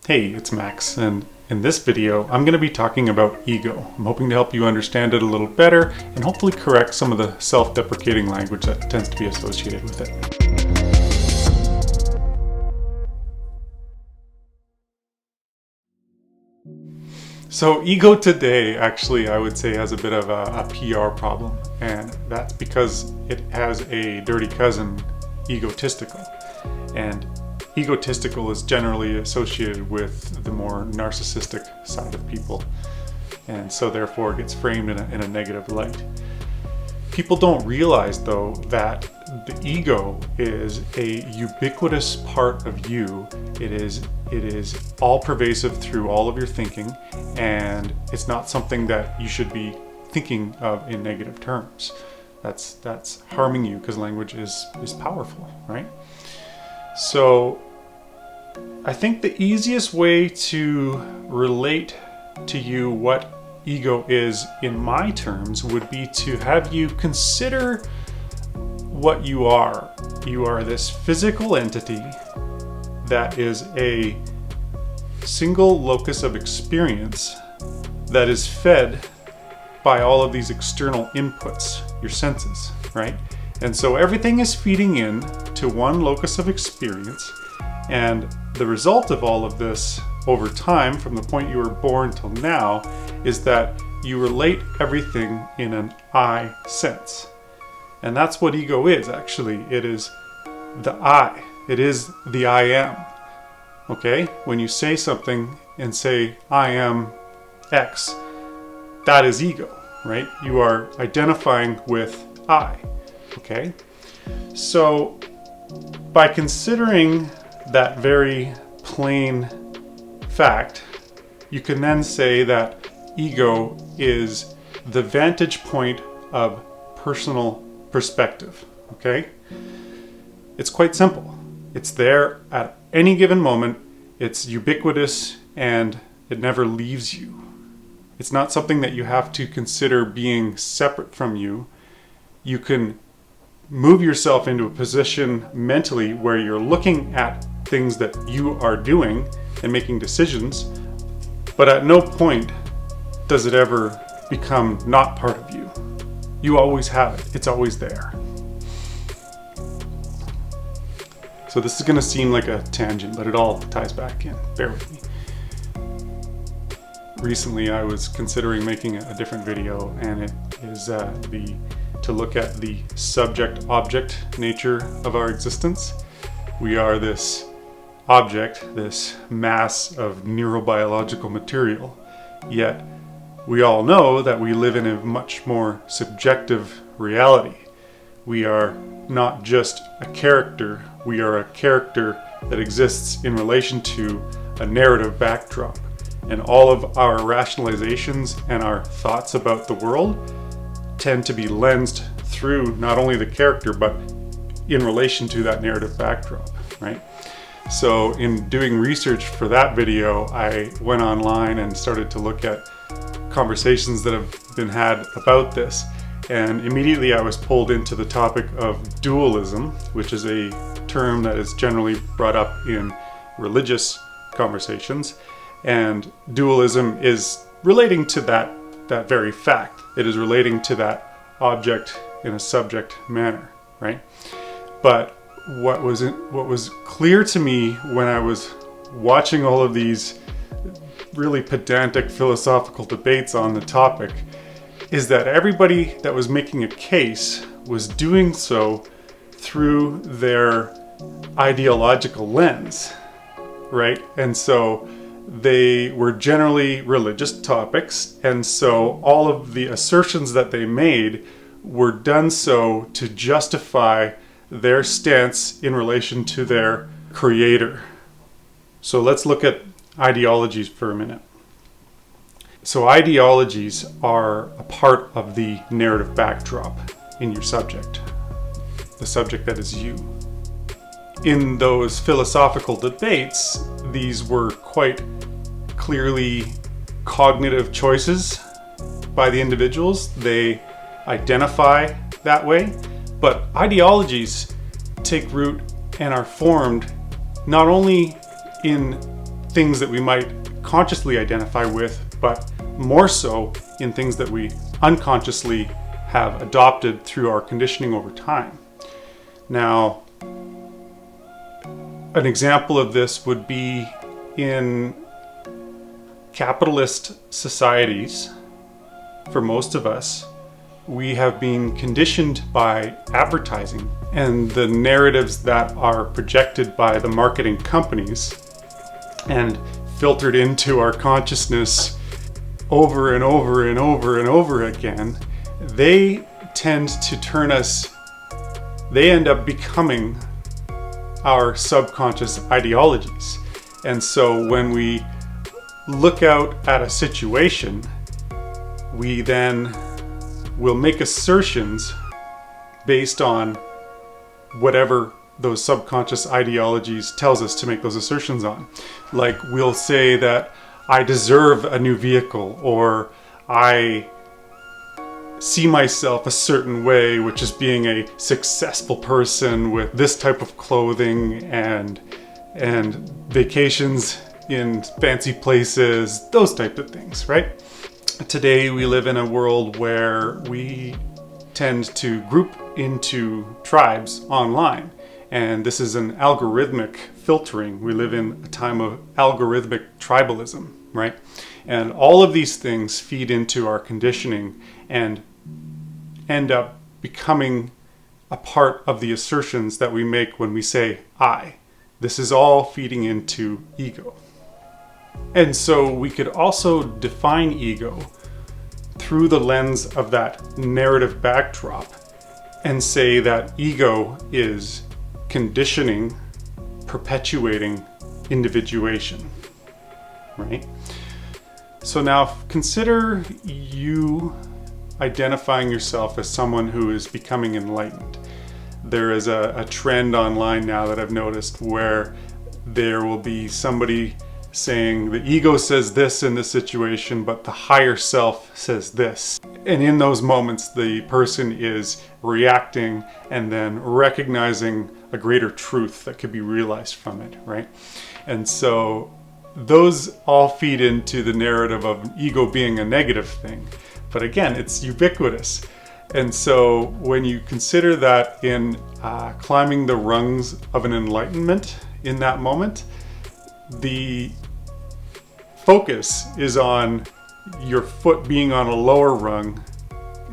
Hey, it's Max, and in this video, I'm going to be talking about ego. I'm hoping to help you understand it a little better and hopefully correct some of the self-deprecating language that tends to be associated with it. So ego today, actually, I would say has a bit of a PR problem, and that's because it has a dirty cousin, egotistical. And egotistical is generally associated with the more narcissistic side of people, and so therefore it gets framed in a negative light. People don't realize, though, that the ego is a ubiquitous part of you. It is all pervasive through all of your thinking, and it's not something that you should be thinking of in negative terms. That's harming you, because language is powerful, right? So I think the easiest way to relate to you what ego is in my terms would be to have you consider what you are. You are this physical entity that is a single locus of experience that is fed by all of these external inputs, your senses, right? And so everything is feeding in to one locus of experience, and the result of all of this over time, from the point you were born till now, is that you relate everything in an I sense. And that's what ego is, actually. It is the I. It is the I am. Okay? When you say something and say, I am X, that is ego, right? You are identifying with I. Okay? So, by considering that very plain fact, you can then say that ego is the vantage point of personal perspective, okay? It's quite simple. It's there at any given moment, it's ubiquitous, and it never leaves you. It's not something that you have to consider being separate from you. You can move yourself into a position mentally where you're looking at things that you are doing and making decisions, but at no point does it ever become not part of you. You always have it. It's always there. So this is going to seem like a tangent, but it all ties back in. Bear with me. Recently, I was considering making a different video, and it is to look at the subject-object nature of our existence. We are this object, this mass of neurobiological material, yet we all know that we live in a much more subjective reality. We are not just a character, we are a character that exists in relation to a narrative backdrop. And all of our rationalizations and our thoughts about the world tend to be lensed through not only the character, but in relation to that narrative backdrop, right? So in doing research for that video, I went online and started to look at conversations that have been had about this. And immediately I was pulled into the topic of dualism, which is a term that is generally brought up in religious conversations. And dualism is relating to that very fact. It is relating to that object in a subject manner, right? But what was clear to me when I was watching all of these really pedantic philosophical debates on the topic is that everybody that was making a case was doing so through their ideological lens, right? And so they were generally religious topics, and so all of the assertions that they made were done so to justify their stance in relation to their creator. So let's look at ideologies for a minute. So ideologies are a part of the narrative backdrop in your subject, the subject that is you. In those philosophical debates, these were quite clearly cognitive choices by the individuals. They identify that way, but ideologies take root and are formed not only in things that we might consciously identify with, but more so in things that we unconsciously have adopted through our conditioning over time. Now, an example of this would be in capitalist societies. For most of us, we have been conditioned by advertising and the narratives that are projected by the marketing companies and filtered into our consciousness over and over and over and over again. They tend to turn us, they end up becoming our subconscious ideologies. And so when we look out at a situation, we then will make assertions based on whatever those subconscious ideologies tells us to make those assertions on. Like, we'll say that I deserve a new vehicle, or I see myself a certain way, which is being a successful person with this type of clothing and vacations in fancy places, those type of things, right? Today we live in a world where we tend to group into tribes online, and this is an algorithmic filtering. We live in a time of algorithmic tribalism, right? And all of these things feed into our conditioning and end up becoming a part of the assertions that we make when we say I. This is all feeding into ego. And so we could also define ego through the lens of that narrative backdrop and say that ego is conditioning, perpetuating individuation, right? So now consider you identifying yourself as someone who is becoming enlightened. There is a trend online now that I've noticed where there will be somebody saying the ego says this in this situation, but the higher self says this. And in those moments, the person is reacting and then recognizing a greater truth that could be realized from it, right? And so those all feed into the narrative of ego being a negative thing. But again, it's ubiquitous. And so when you consider that in climbing the rungs of an enlightenment in that moment, the focus is on your foot being on a lower rung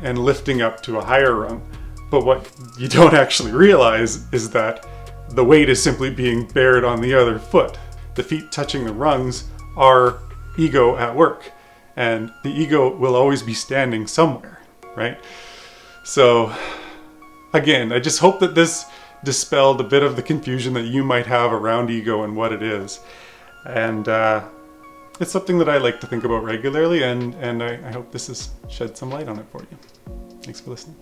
and lifting up to a higher rung. But what you don't actually realize is that the weight is simply being bared on the other foot. The feet touching the rungs are ego at work, and the ego will always be standing somewhere, right? So again, I just hope that this dispelled a bit of the confusion that you might have around ego and what it is. And it's something that I like to think about regularly, and I hope this has shed some light on it for you. Thanks for listening.